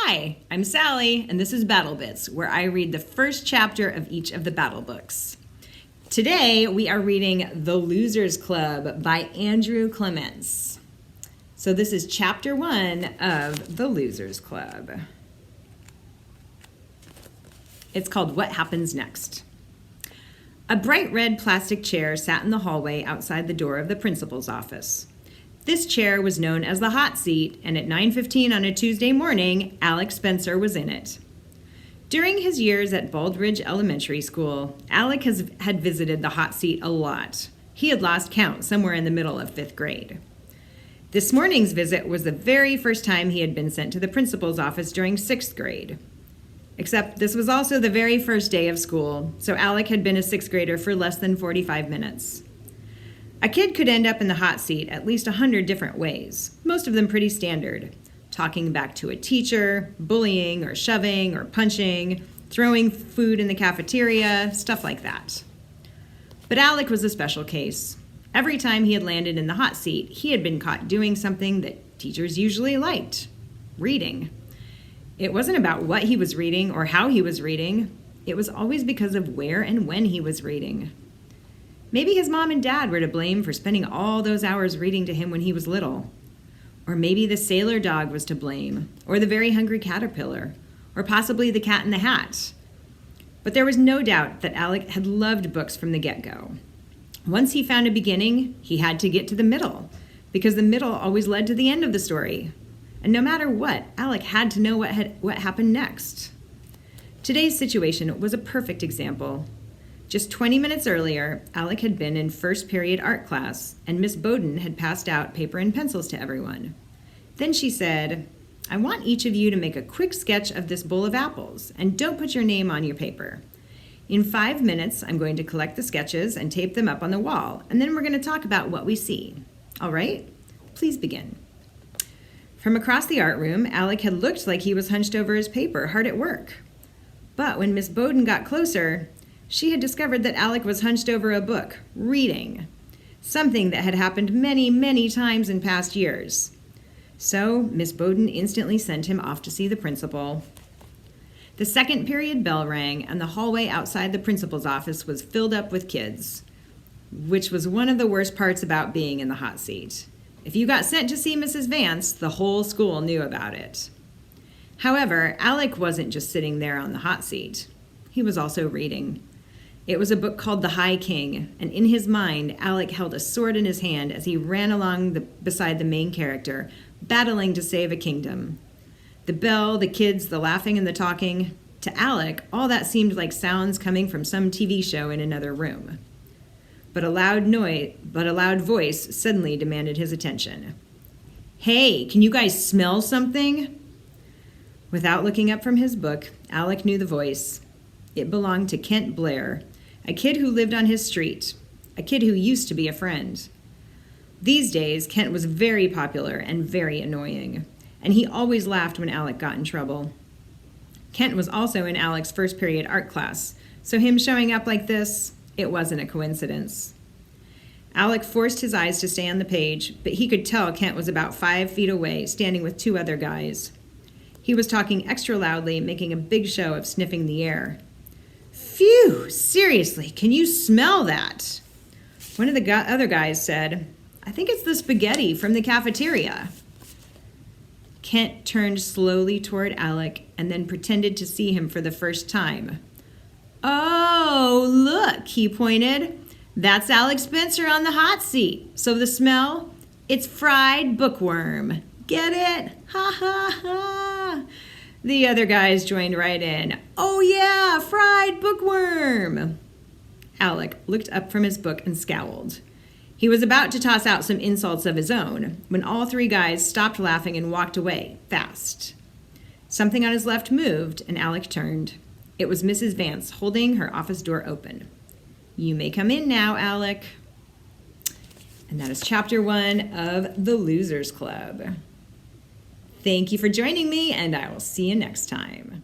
Hi, I'm Sally, and this is Battle Bits, where I read the first chapter of each of the battle books. Today, we are reading The Losers Club by Andrew Clements. So this is chapter 1 of The Losers Club. It's called What Happens Next. A bright red plastic chair sat in the hallway outside the door of the principal's office. This chair was known as the hot seat, and at 9:15 on a Tuesday morning, Alex Spencer was in it. During his years at Baldridge Elementary School, Alec had visited the hot seat a lot. He had lost count somewhere in the middle of 5th grade. This morning's visit was the very first time he had been sent to the principal's office during 6th grade. Except this was also the very first day of school, so Alec had been a 6th grader for less than 45 minutes. A kid could end up in the hot seat at least 100 different ways, most of them pretty standard. Talking back to a teacher, bullying or shoving or punching, throwing food in the cafeteria, stuff like that. But Alec was a special case. Every time he had landed in the hot seat, he had been caught doing something that teachers usually liked: reading. It wasn't about what he was reading or how he was reading. It was always because of where and when he was reading. Maybe his mom and dad were to blame for spending all those hours reading to him when he was little. Or maybe the sailor dog was to blame, or the very hungry caterpillar, or possibly the cat in the hat. But there was no doubt that Alec had loved books from the get-go. Once he found a beginning, he had to get to the middle, because the middle always led to the end of the story. And no matter what, Alec had to know what happened next. Today's situation was a perfect example. Just 20 minutes earlier, Alec had been in first period art class, and Miss Bowden had passed out paper and pencils to everyone. Then she said, "I want each of you to make a quick sketch of this bowl of apples, and don't put your name on your paper. In 5 minutes, I'm going to collect the sketches and tape them up on the wall, and then we're going to talk about what we see. All right? Please begin." From across the art room, Alec had looked like he was hunched over his paper, hard at work. But when Miss Bowden got closer, she had discovered that Alec was hunched over a book, reading, something that had happened many, many times in past years. So Miss Bowden instantly sent him off to see the principal. The second period bell rang, and the hallway outside the principal's office was filled up with kids, which was one of the worst parts about being in the hot seat. If you got sent to see Mrs. Vance, the whole school knew about it. However, Alec wasn't just sitting there on the hot seat. He was also reading. It was a book called The High King, and in his mind, Alec held a sword in his hand as he ran along beside the main character, battling to save a kingdom. The bell, the kids, the laughing and the talking. To Alec, all that seemed like sounds coming from some TV show in another room. But a loud voice suddenly demanded his attention. "Hey, can you guys smell something?" Without looking up from his book, Alec knew the voice. It belonged to Kent Blair, a kid who lived on his street, a kid who used to be a friend. These days, Kent was very popular and very annoying, and he always laughed when Alec got in trouble. Kent was also in Alec's first period art class, so him showing up like this, it wasn't a coincidence. Alec forced his eyes to stay on the page, but he could tell Kent was about 5 feet away, standing with 2 other guys. He was talking extra loudly, making a big show of sniffing the air. "Phew, seriously, can you smell that?" One of the other guys said, "I think it's the spaghetti from the cafeteria." Kent turned slowly toward Alec and then pretended to see him for the first time. "Oh, look," he pointed. "That's Alex Spencer on the hot seat. So the smell? It's fried bookworm. Get it? Ha ha ha." The other guys joined right in. "Oh yeah, fried bookworm." Alec looked up from his book and scowled. He was about to toss out some insults of his own when all 3 guys stopped laughing and walked away, fast. Something on his left moved, and Alec turned. It was Mrs. Vance holding her office door open. "You may come in now, Alec." And that is chapter 1 of The Losers Club. Thank you for joining me, and I will see you next time.